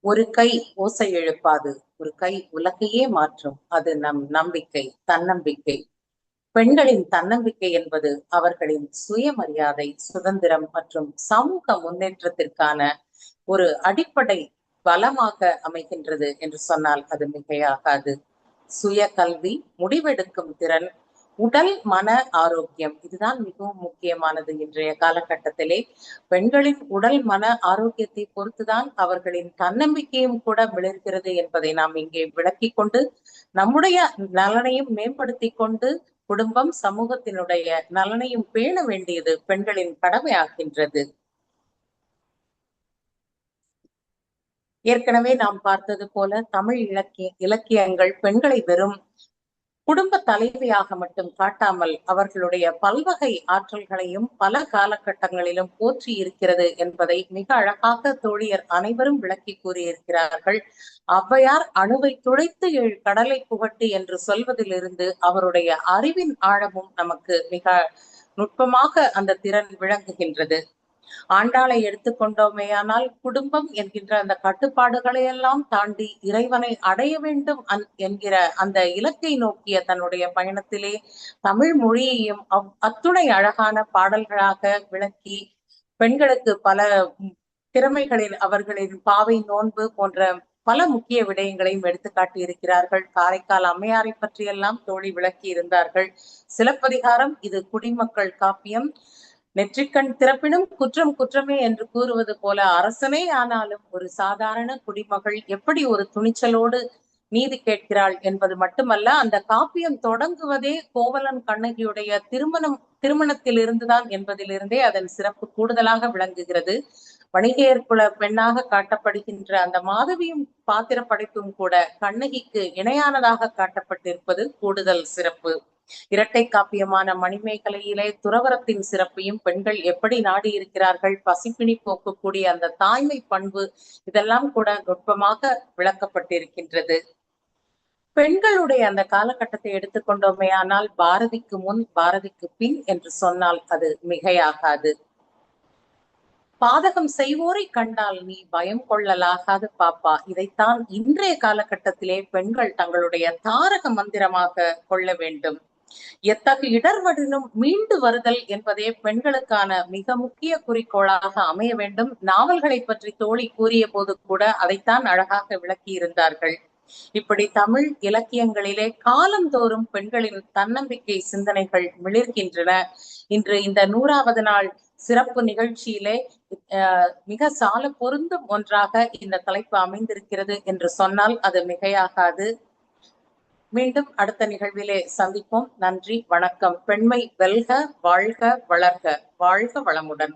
ஒரு கை ஓசை எழுப்பாது, ஒரு கை உலகையே மாற்றும். அது நம் நம்பிக்கை, தன்னம்பிக்கை. பெண்களின் தன்னம்பிக்கை என்பது அவர்களின் சுயமரியாதை, சுதந்திரம் மற்றும் சமூக முன்னேற்றத்திற்கான ஒரு அடிப்படை பலமாக அமைகின்றது என்று சொன்னால் அது மிகையாகாது. சுய கல்வி, முடிவெடுக்கும் திறன், உடல் மன ஆரோக்கியம், இதுதான் மிகவும் முக்கியமானது. இன்றைய காலகட்டத்திலே பெண்களின் உடல் மன ஆரோக்கியத்தை பொறுத்துதான் அவர்களின் தன்னம்பிக்கையும் கூட விளர்கிறது என்பதை நாம் இங்கே விளக்கிக் கொண்டு, நம்முடைய நலனையும் மேம்படுத்திக் கொண்டு, குடும்பம் சமூகத்தினுடைய நலனையும் பேண வேண்டியது பெண்களின் கடமையாகின்றது. ஏற்கனவே நாம் பார்த்தது போல தமிழ் இலக்கியங்கள் பெண்களை வெறும் குடும்ப தலைவியாக மட்டும் காட்டாமல் அவர்களுடைய பல்வகை ஆற்றல்களையும் பல காலகட்டங்களிலும் போற்றி இருக்கிறது என்பதை மிக அழகாக தோழியர் அனைவரும் விளக்கி கூறியிருக்கிறார்கள். ஔவையார் அணுவை துளைத்து 7 கடலை புகட்டு என்று சொல்வதிலிருந்து அவருடைய அறிவின் ஆழமும் நமக்கு மிக நுட்பமாக அந்த திறன் விளங்குகின்றது. ஆண்டாளை எடுத்துக்கொண்டோமேயானால் குடும்பம் என்கின்ற அந்த கட்டுப்பாடுகளை எல்லாம் தாண்டி இறைவனை அடைய வேண்டும் என்கிற அந்த இலக்கை நோக்கிய தன்னுடைய பயணத்திலே தமிழ் மொழியையும் அத்துணை அழகான பாடல்களாக விளக்கி பெண்களுக்கு பல திறமைகளில் அவர்களின் பாவை நோன்பு போன்ற பல முக்கிய விடயங்களையும் எடுத்துக்காட்டி இருக்கிறார்கள். காரைக்கால் அம்மையாரை பற்றியெல்லாம் தோழி விளக்கி இருந்தார்கள். சிலப்பதிகாரம் இது குடிமக்கள் காப்பியம். நெற்றிக்கண் திறப்பினும் குற்றம் குற்றமே என்று கூறுவது போல அரசனே ஆனாலும் ஒரு சாதாரண குடிமகள் எப்படி ஒரு துணிச்சலோடு நீதி கேட்கிறாள் என்பது மட்டுமல்ல, அந்த காப்பியம் தொடங்குவதே கோவலன் கண்ணகியுடைய திருமணத்தில் இருந்துதான் என்பதிலிருந்தே அதன் சிறப்பு கூடுதலாக விளங்குகிறது. வணிகையர் குல பெண்ணாக காட்டப்படுகின்ற அந்த மாதவியும் பாத்திர படைப்பும் கூட கண்ணகிக்கு இணையானதாக காட்டப்பட்டிருப்பது கூடுதல் சிறப்பு. இரட்டை காப்பியமான மணிமேகலையிலே துறவரத்தின் சிறப்பையும் பெண்கள் எப்படி நாடி இருக்கிறார்கள், பசிப்பிணி போக்கக்கூடிய அந்த தாய்மை பண்பு, இதெல்லாம் கூட நுட்பமாக விளக்கப்பட்டிருக்கின்றது. பெண்களுடைய அந்த காலகட்டத்தை எடுத்துக்கொண்டோமே ஆனால் பாரதிக்கு முன் பாரதிக்கு பின் என்று சொன்னால் அது மிகையாகாது. பாதகம் செய்வோரை கண்டால் நீ பயம் கொள்ளலாகாது பாப்பா, இதைத்தான் இன்றைய காலகட்டத்திலே பெண்கள் தங்களுடைய தாரக மந்திரமாக கொள்ள வேண்டும். எத்தகு இடர்வடினும் மீண்டு வருதல் என்பதே பெண்களுக்கான மிக முக்கிய குறிக்கோளாக அமைய வேண்டும். நாவல்களை பற்றி தோழி கூறிய போது கூட அதைத்தான் அழகாக விளக்கி இருந்தார்கள். இப்படி தமிழ் இலக்கியங்களிலே காலந்தோறும் பெண்களின் தன்னம்பிக்கை சிந்தனைகள் மிளிர்கின்றன. இன்று இந்த 100வது நாள் சிறப்பு நிகழ்ச்சியிலே மிக சால பொருந்தும் ஒன்றாக இந்த தலைப்பு அமைந்திருக்கிறது என்று சொன்னால் அது மிகையாகாது. மீண்டும் அடுத்த நிகழ்விலே சந்திப்போம். நன்றி, வணக்கம். பெண்மை வெல்க, வாழ்க, வளர்க. வாழ்க வளமுடன்.